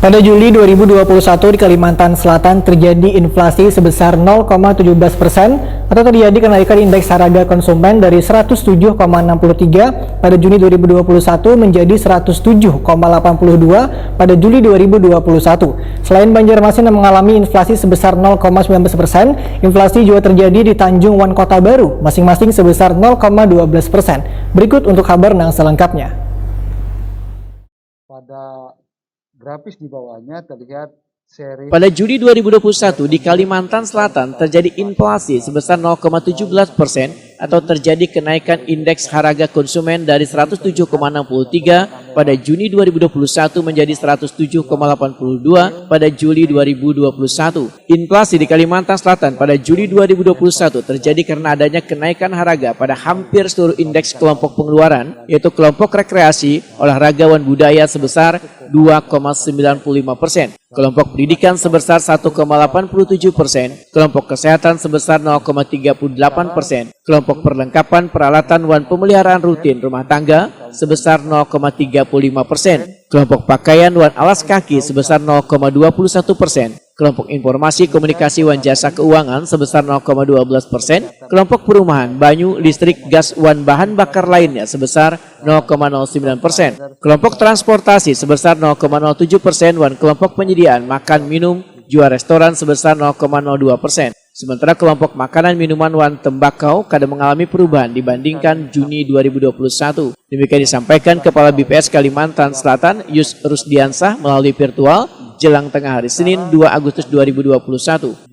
Pada Juli 2021 di Kalimantan Selatan terjadi inflasi sebesar 0,17% atau terjadi kenaikan indeks harga konsumen dari 107,63 pada Juni 2021 menjadi 107,82 pada Juli 2021. Selain Banjarmasin yang mengalami inflasi sebesar 0,19%, inflasi juga terjadi di Tanjung Wan Kota Baru masing-masing sebesar 0,12%. Berikut untuk kabar yang selengkapnya. Pada grafis di bawahnya terlihat seri. Pada Juli 2021 di Kalimantan Selatan terjadi inflasi sebesar 0,17% atau terjadi kenaikan indeks harga konsumen dari 107,63 pada Juni 2021 menjadi 107,82 pada Juli 2021. Inflasi di Kalimantan Selatan pada Juli 2021 terjadi karena adanya kenaikan harga pada hampir seluruh indeks kelompok pengeluaran, yaitu kelompok rekreasi, olahraga, dan budaya sebesar 2,95%. Kelompok pendidikan sebesar 1,87%, kelompok kesehatan sebesar 0,38%, kelompok perlengkapan peralatan dan pemeliharaan rutin rumah tangga sebesar 0,35%, kelompok pakaian dan alas kaki sebesar 0,21%, kelompok informasi komunikasi dan jasa keuangan sebesar 0,12%, kelompok perumahan, banyu, listrik, gas, dan bahan bakar lainnya sebesar 0,09%, kelompok transportasi sebesar 0,07%, dan kelompok penyediaan makan, minum, jual restoran sebesar 0,02%. Sementara kelompok makanan, minuman, dan tembakau kadang mengalami perubahan dibandingkan Juni 2021. Demikian disampaikan Kepala BPS Kalimantan Selatan, Yus Rusdiansah melalui virtual jelang tengah hari Senin 2 Agustus 2021.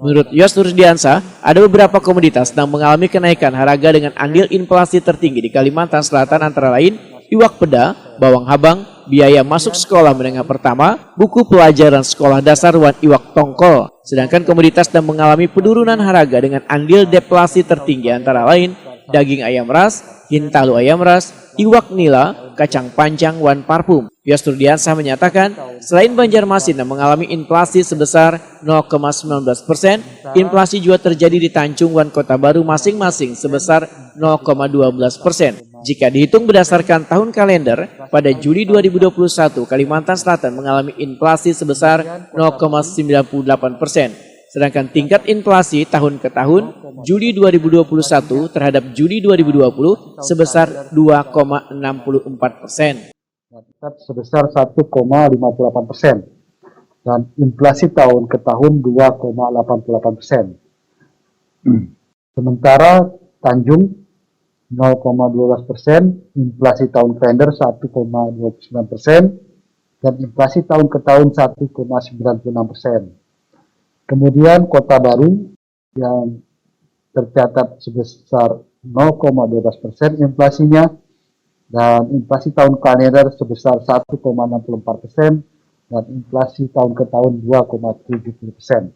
Menurut Yus Rusdiansah, ada beberapa komoditas yang mengalami kenaikan harga dengan andil inflasi tertinggi di Kalimantan Selatan antara lain iwak peda, bawang habang, biaya masuk sekolah menengah pertama, buku pelajaran sekolah dasar, dan iwak tongkol. Sedangkan komoditas yang mengalami penurunan harga dengan andil deflasi tertinggi antara lain daging ayam ras, hintalu ayam ras, iwak nila, kacang panjang, dan parfum. Yus Rusdiansah menyatakan, selain Banjarmasin yang mengalami inflasi sebesar 0,19%, inflasi juga terjadi di Tanjung Wan Kota Baru masing-masing sebesar 0,12%. Jika dihitung berdasarkan tahun kalender, pada Juli 2021 Kalimantan Selatan mengalami inflasi sebesar 0,98%. Sedangkan tingkat inflasi tahun ke tahun Juli 2021 terhadap Juli 2020 sebesar 2,64%. Sebesar 1,58% dan inflasi tahun ke tahun 2,88%. Sementara Tanjung 0,12%, inflasi tahun kalender 1,29%, dan inflasi tahun ke tahun 1,96%. Kemudian Kota Baru yang tercatat sebesar 0,12% inflasinya, dan inflasi tahun kalender sebesar 1,64%, dan inflasi tahun ke tahun 2,70%.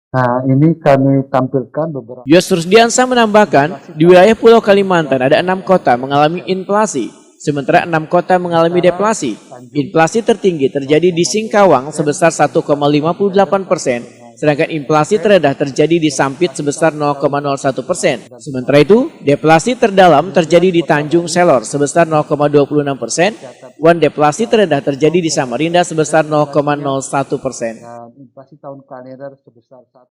Nah, ini kami tampilkan beberapa. Yus Rusdiansah menambahkan, di wilayah Pulau Kalimantan ada 6 kota mengalami inflasi, sementara 6 kota mengalami deflasi. Inflasi tertinggi terjadi di Singkawang sebesar 1,58%, sedangkan inflasi terendah terjadi di Sampit sebesar 0,01%. Sementara itu, deflasi terdalam terjadi di Tanjung Selor sebesar 0,26%, dan deflasi terendah terjadi di Samarinda sebesar 0,01%. Inflasi tahun kalender sebesar 1.